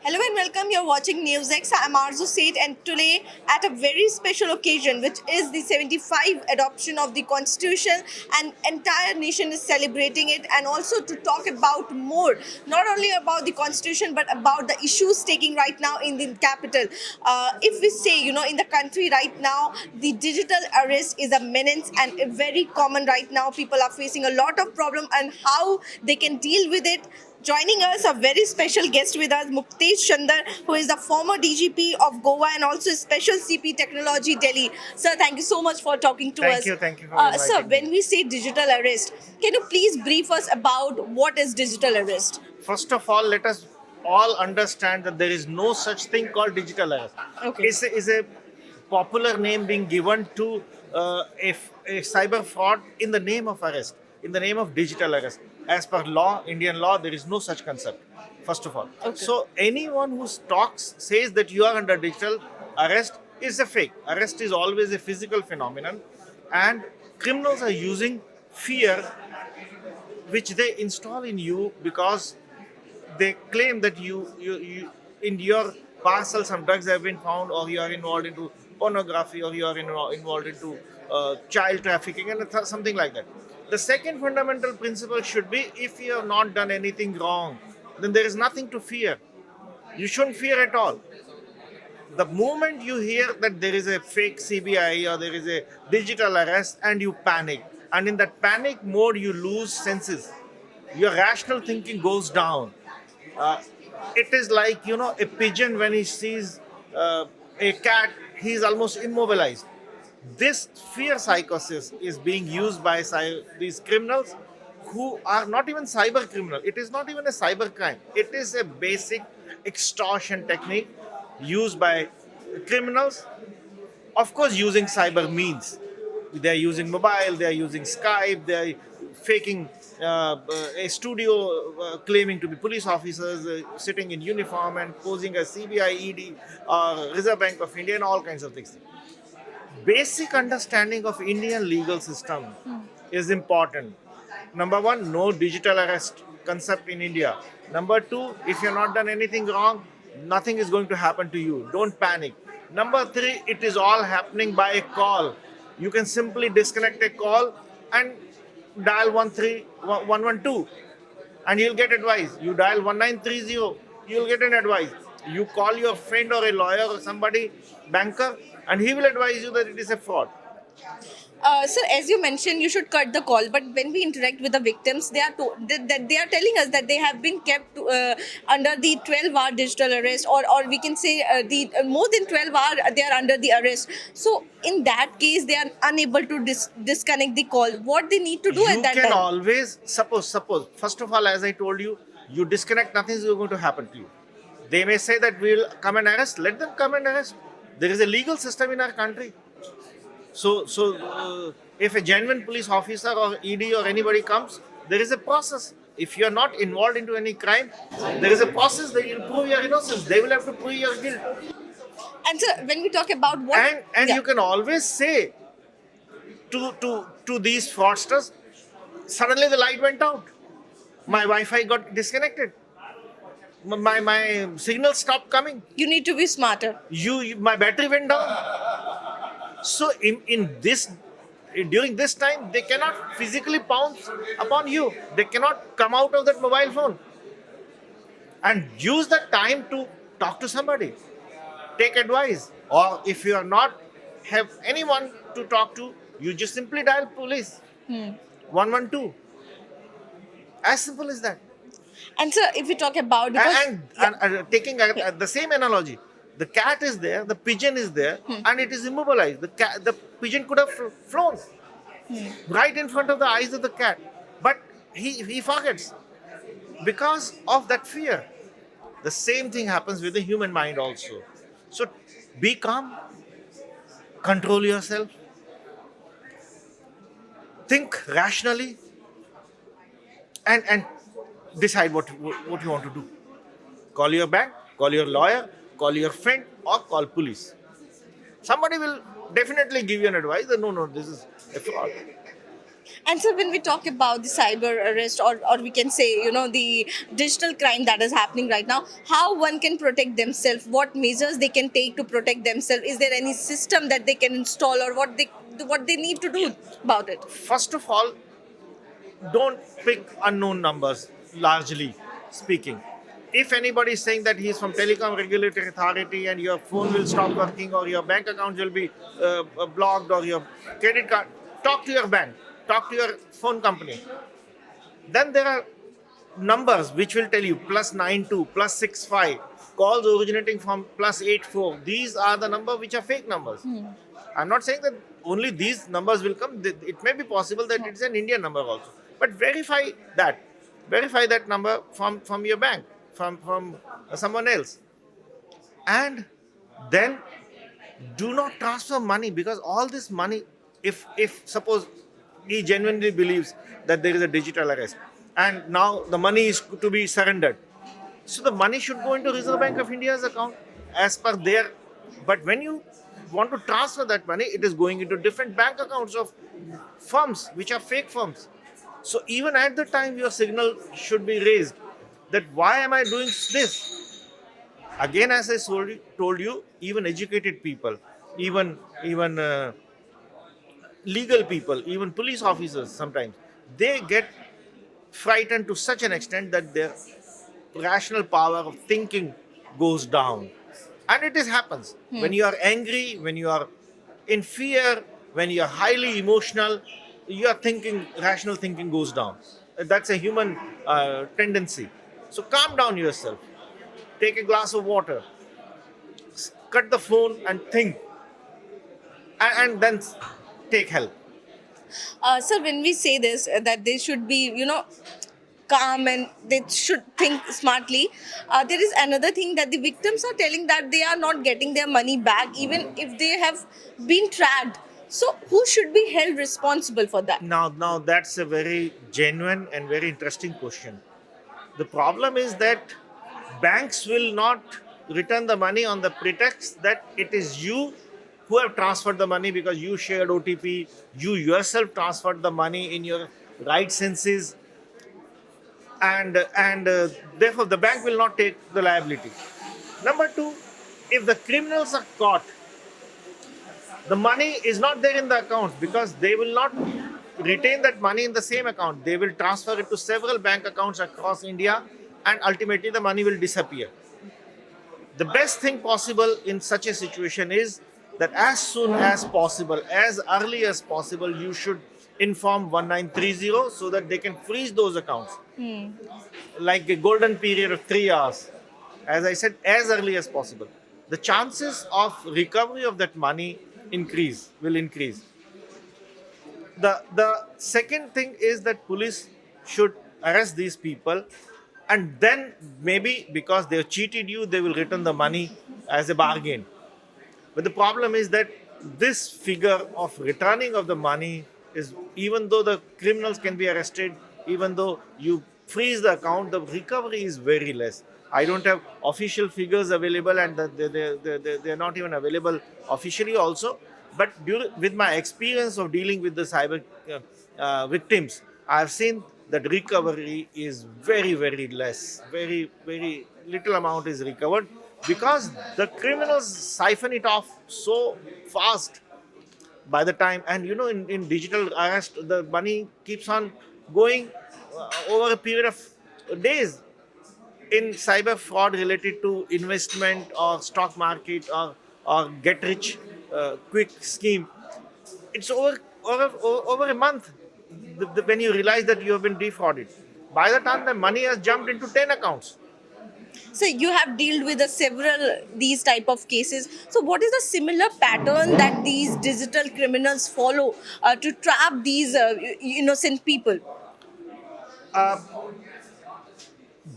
Hello and welcome. You're watching Newsx. I'm Arzu Seth, and today, at a very special occasion, which is the 75 adoption of the Constitution, and entire nation is celebrating it. And also to talk about more, not only about the Constitution, but about the issues taking right now in the capital. If we say, in the country right now, the digital arrest is a menace and very common right now. People are facing a lot of problem and how they can deal with it. Joining us, a very special guest with us, Muktesh Chander, who is the former DGP of Goa and also Special CP Technology Delhi. Sir, thank you so much for talking to us. Thank you for Sir, inviting when me. we say digital arrest, can you please brief us about what is digital arrest? First of all, let us all understand that there is no such thing called digital arrest. Okay. Is a popular name being given to a cyber fraud in the name of arrest, in the name of digital arrest. As per law, Indian law, there is no such concept. First of all, Okay. so anyone who talks says that you are under digital arrest is a fake. Arrest is always a physical phenomenon, and criminals are using fear which they install in you because they claim that you in your parcel some drugs have been found, or you are involved into pornography, or you are involved into child trafficking and something like that. The second fundamental principle should be, if you have not done anything wrong, then there is nothing to fear. You shouldn't fear at all. The moment you hear that there is a fake CBI or there is a digital arrest, and you panic, and in that panic mode you lose senses, your rational thinking goes down. uh, it is like, a pigeon when he sees a cat, he is almost immobilized. This fear psychosis is being used by these criminals, who are not even cyber criminal. It is not even a cyber crime. It is a basic extortion technique used by criminals, of course, using cyber means. They are using mobile, they are using Skype, they are faking a studio, claiming to be police officers, sitting in uniform and posing as CBI, ED, or Reserve Bank of India, and all kinds of things. Basic understanding of Indian legal system is important. Number one, no digital arrest concept in India. Number two, if you're not done anything wrong, nothing is going to happen to you. Don't panic. Number three, it is all happening by a call. You can simply disconnect a call and dial 112 and you'll get advice. You dial 1930, you'll get an advice. You call your friend or a lawyer or somebody, banker, and he will advise you that it is a fraud. Sir, as you mentioned, you should cut the call. But when we interact with the victims, that they are telling us that they have been kept under the 12-hour digital arrest, or we can say the more than 12 hour they are under the arrest. So in that case, they are unable to disconnect the call. What they need to do at You that can time? always suppose, first of all, as I told you, you disconnect, nothing is going to happen to you. They may say that we'll come and arrest, let them come and arrest. There is a legal system in our country. So if a genuine police officer or ED or anybody comes, there is a process. If you are not involved into any crime, there is a process that will prove your innocence. They will have to prove your guilt. And sir, when we talk about what, And yeah. you can always say to these fraudsters, suddenly the light went out. My Wi-Fi got disconnected. My signal stopped coming. You need to be smarter. My battery went down. So in this during this time, they cannot physically pounce upon you. They cannot come out of that mobile phone and use that time to talk to somebody, take advice. Or if you are not have anyone to talk to, you just simply dial police 112. As simple as that. And sir, if we talk about, because And taking the same analogy, the cat is there, the pigeon is there, and it is immobilized. The pigeon could have flown right in front of the eyes of the cat, but he forgets because of that fear. The same thing happens with the human mind also. So be calm, control yourself, think rationally, and decide what you want to do. Call your bank, call your lawyer, call your friend, or call police. Somebody will definitely give you an advice that no, this is a fraud. And so when we talk about the cyber arrest, or we can say, the digital crime that is happening right now, how one can protect themselves, what measures they can take to protect themselves, is there any system that they can install, or what they need to do about it? First of all, don't pick unknown numbers, largely speaking. If anybody is saying that he is from Telecom Regulatory Authority and your phone will stop working or your bank account will be blocked or your credit card, talk to your bank, talk to your phone company. Then there are numbers which will tell you +92, +65, calls originating from +84. These are the numbers which are fake numbers. I'm not saying that only these numbers will come. It may be possible that it's an Indian number also. But verify that. Verify that number from your bank, from someone else. And then do not transfer money, because all this money, if suppose he genuinely believes that there is a digital arrest and now the money is to be surrendered, so the money should go into Reserve Bank of India's account as per their. But when you want to transfer that money, it is going into different bank accounts of firms which are fake firms. So even at the time, your signal should be raised that why am I doing this? Again, as I told you, even educated people, even legal people, even police officers, sometimes they get frightened to such an extent that their rational power of thinking goes down. And it is happens when you are angry, when you are in fear, when you are highly emotional, your thinking, rational thinking goes down. That's a human tendency. So calm down yourself, take a glass of water, cut the phone and think, and then take help. So when we say this, that they should be, calm and they should think smartly, there is another thing that the victims are telling, that they are not getting their money back even if they have been tracked. So who should be held responsible for that? Now that's a very genuine and very interesting question. The problem is that banks will not return the money on the pretext that it is you who have transferred the money because you shared OTP, you yourself transferred the money in your right senses, and therefore the bank will not take the liability. Number two, if the criminals are caught, the money is not there in the account because they will not retain that money in the same account. They will transfer it to several bank accounts across India, and ultimately the money will disappear. The best thing possible in such a situation is that as soon as possible, as early as possible, you should inform 1930 so that they can freeze those accounts. Like a golden period of 3 hours. As I said, as early as possible. The chances of recovery of that money will increase. The second thing is that police should arrest these people, and then maybe because they have cheated you, they will return the money as a bargain. But the problem is that this figure of returning of the money is, even though the criminals can be arrested, even though you freeze the account, the recovery is very less. I don't have official figures available, and they're not even available officially also. But with my experience of dealing with the cyber victims, I've seen that recovery is very, very less. Very, very little amount is recovered because the criminals siphon it off so fast by the time. And in digital arrest, the money keeps on going over a period of days. In cyber fraud related to investment or stock market or get rich quick scheme, it's over a month when you realize that you have been defrauded. By the time the money has jumped into 10 accounts. So you have dealt with several these type of cases. So what is the similar pattern that these digital criminals follow to trap these innocent people? Uh,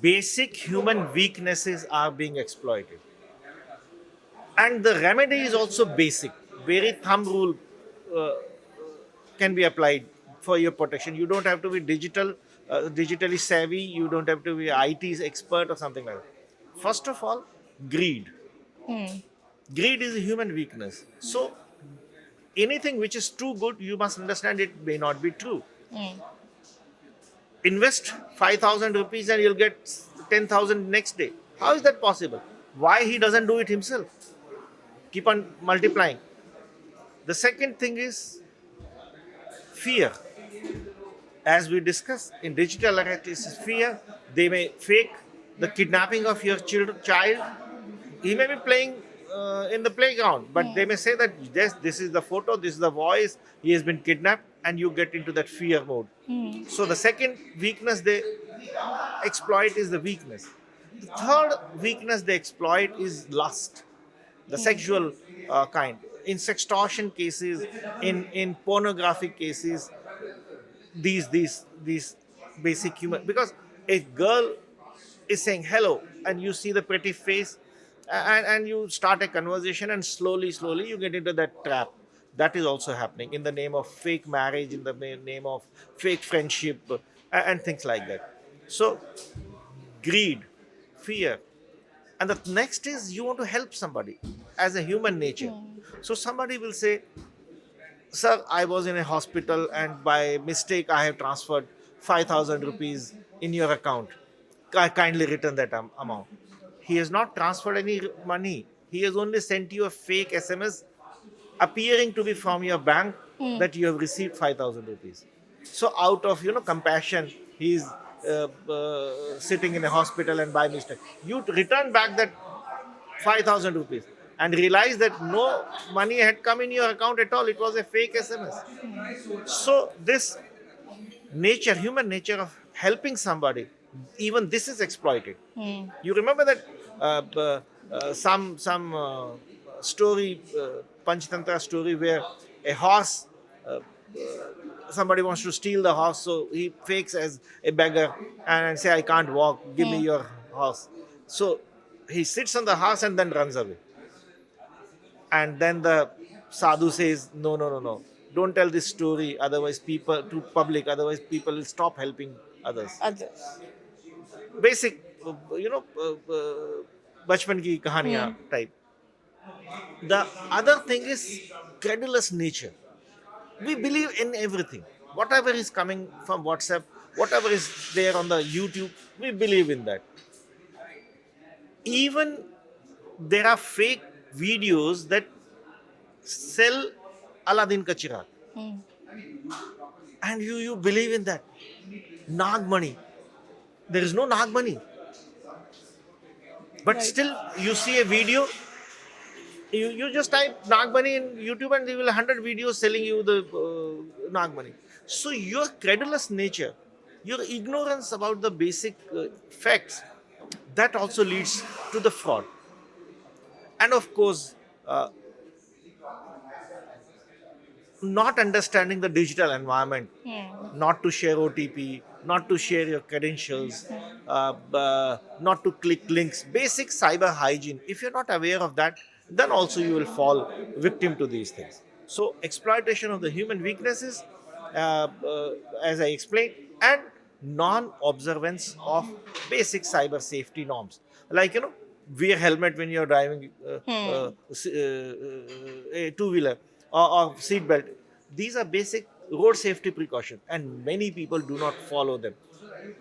Basic human weaknesses are being exploited. And the remedy is also basic. Very thumb rule uh, can be applied for your protection. You don't have to be digitally savvy. You don't have to be IT expert or something like that. First of all, greed. Greed is a human weakness. So anything which is too good, you must understand it may not be true. Invest 5,000 rupees and you'll get 10,000 next day. How is that possible? Why he doesn't do it himself? Keep on multiplying. The second thing is fear. As we discussed in digital era, it is fear. They may fake the kidnapping of your child. He may be playing in the playground, but they may say that yes, this is the photo, this is the voice, he has been kidnapped, and you get into that fear mode. So the second weakness they exploit is the weakness. The third weakness they exploit is lust, the sexual kind. In sextortion cases, in pornographic cases, these basic human, because a girl is saying hello and you see the pretty face, and you start a conversation, and slowly you get into that trap. That is also happening in the name of fake marriage, in the name of fake friendship, and things like that. So greed, fear, and the next is you want to help somebody as a human nature. So somebody will say, sir, I was in a hospital and by mistake I have transferred 5,000 rupees in your account. Kindly return that amount. He has not transferred any money. He has only sent you a fake SMS appearing to be from your bank that you have received 5,000 rupees. So out of compassion, he is sitting in a hospital, and by mistake you return back that 5,000 rupees and realize that no money had come in your account at all. It was a fake SMS. So this nature, human nature of helping somebody, even this is exploited. You remember that some story, Panchtantra story, where a horse, somebody wants to steal the horse, so he fakes as a beggar and say, I can't walk, give me your horse. So he sits on the horse and then runs away. And then the sadhu says, no, don't tell this story, otherwise people to public, otherwise people will stop helping others. Basic, bachpan ki kahaniyan type. The other thing is credulous nature. We believe in everything. Whatever is coming from WhatsApp, whatever is there on the YouTube, we believe in that. Even there are fake videos that sell Aladdin ka chirag. And you believe in that. Nag money. There is no Nag money. But still, you see a video, you just type Nag money in YouTube and there will 100 videos selling you the Nag money. So your credulous nature, your ignorance about the basic facts, that also leads to the fraud. And of course, not understanding the digital environment, not to share OTP, not to share your credentials, not to click links, basic cyber hygiene. If you're not aware of that, then also you will fall victim to these things. So exploitation of the human weaknesses, as I explained, and non-observance of basic cyber safety norms. Like, wear helmet when you're driving a two-wheeler, or seat belt. These are basic road safety precautions, and many people do not follow them,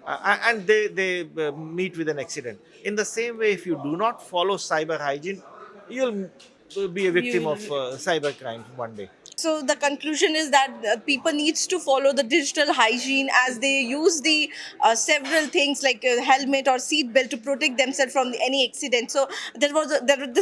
and they meet with an accident. In the same way, if you do not follow cyber hygiene, you'll be a victim of cyber crime one day. So the conclusion is that people needs to follow the digital hygiene as they use the several things like a helmet or seat belt to protect themselves from any accident. So this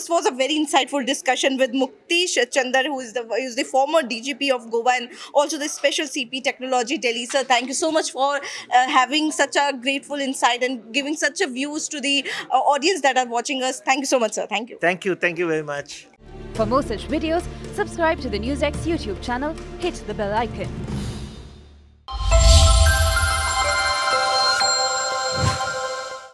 was a very insightful discussion with Muktesh Chander, who is the former DGP of Goa and also the special CP Technology Delhi. Sir, thank you so much for having such a grateful insight and giving such a views to the audience that are watching us. Thank you so much, sir. Thank you. Thank you very much. For more such videos, subscribe to the Newsx YouTube channel, hit the bell icon.